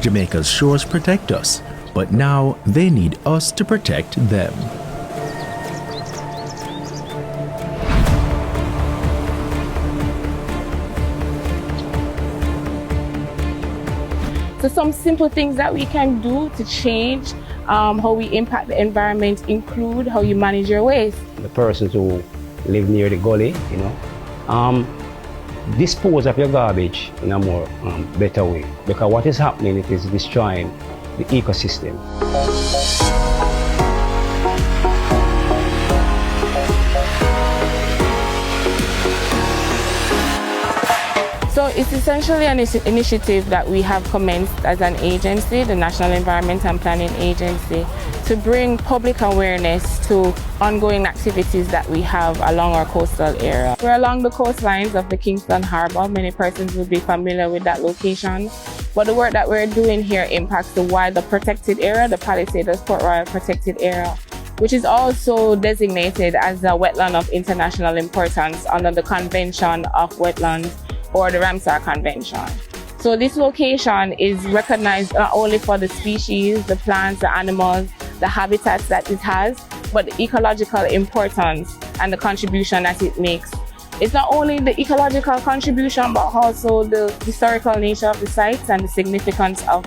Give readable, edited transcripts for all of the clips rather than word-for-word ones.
Jamaica's shores protect us, but now they need us to protect them. So some simple things that we can do to change how we impact the environment include how you manage your waste. The persons who live near the gully, dispose of your garbage in a more better way, because what is happening, it is destroying the ecosystem. So it's essentially an initiative that we have commenced as an agency, the National Environment and Planning Agency, to bring public awareness to ongoing activities that we have along our coastal area. We're along the coastlines of the Kingston Harbour. Many persons will be familiar with that location. But the work that we're doing here impacts the wider protected area, the Palisades Port Royal Protected Area, which is also designated as a wetland of international importance under the Convention of Wetlands or the Ramsar Convention. So this location is recognized not only for the species, the plants, the animals, the habitats that it has, but the ecological importance and the contribution that it makes. It's not only the ecological contribution, but also the historical nature of the sites and the significance of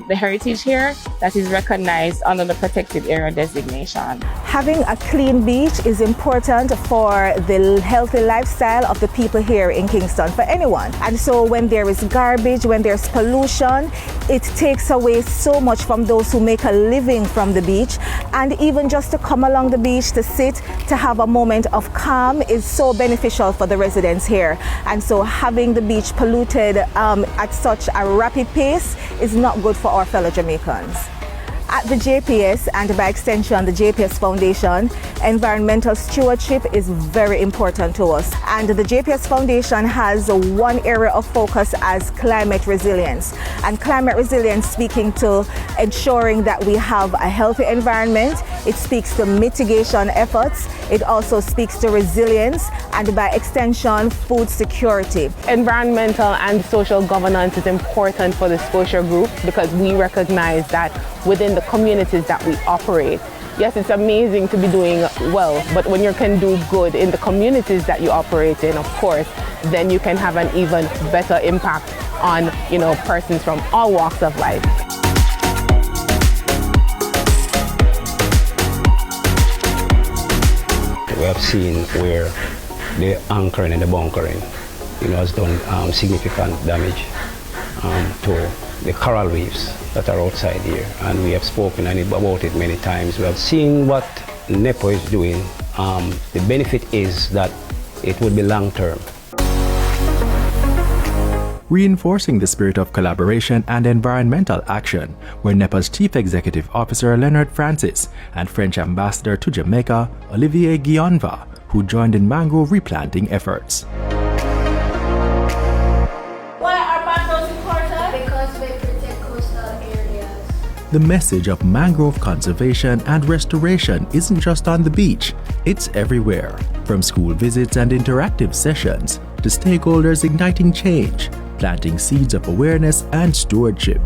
the heritage here that is recognized under the protected area designation. Having a clean beach is important for the healthy lifestyle of the people here in Kingston, for anyone. And so when there is garbage, when there's pollution, it takes away so much from those who make a living from the beach. And even just to come along the beach, to sit, to have a moment of calm is so beneficial for the residents here. And so having the beach polluted at such a rapid pace is not good for our fellow Jamaicans. At the JPS, and by extension the JPS Foundation, environmental stewardship is very important to us. And the JPS Foundation has one area of focus as climate resilience. And climate resilience speaking to ensuring that we have a healthy environment. It speaks to mitigation efforts. It also speaks to resilience and by extension food security. Environmental and social governance is important for the Scotia Group because we recognize that within the communities that we operate. Yes, it's amazing to be doing well, but when you can do good in the communities that you operate in, of course, then you can have an even better impact on, persons from all walks of life. We have seen where the anchoring and the bunkering, has done significant damage to the coral reefs that are outside here, and we have spoken about it many times. We have seen what NEPA is doing. The benefit is that it would be long-term. Reinforcing the spirit of collaboration and environmental action were NEPA's Chief Executive Officer Leonard Francis and French Ambassador to Jamaica, Olivier Guionva, who joined in mangrove replanting efforts. The message of mangrove conservation and restoration isn't just on the beach, it's everywhere. From school visits and interactive sessions to stakeholders igniting change, planting seeds of awareness and stewardship.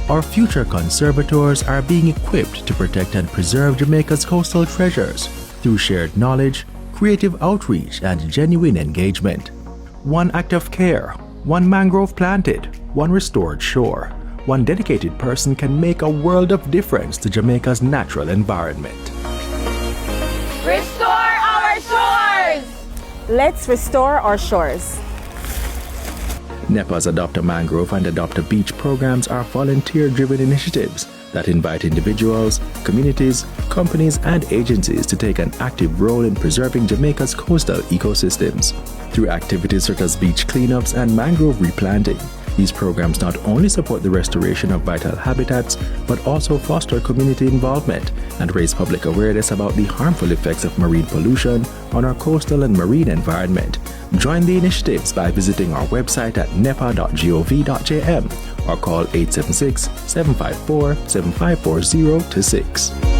Our future conservators are being equipped to protect and preserve Jamaica's coastal treasures through shared knowledge, creative outreach, and genuine engagement. One act of care, one mangrove planted, one restored shore, one dedicated person can make a world of difference to Jamaica's natural environment. Restore our shores! Let's restore our shores. NEPA's Adopt a Mangrove and Adopt a Beach programs are volunteer-driven initiatives that invite individuals, communities, companies, and agencies to take an active role in preserving Jamaica's coastal ecosystems. Through activities such as beach cleanups and mangrove replanting, these programs not only support the restoration of vital habitats, but also foster community involvement and raise public awareness about the harmful effects of marine pollution on our coastal and marine environment. Join the initiatives by visiting our website at nepa.gov.jm or call 876-754-7540 to 6.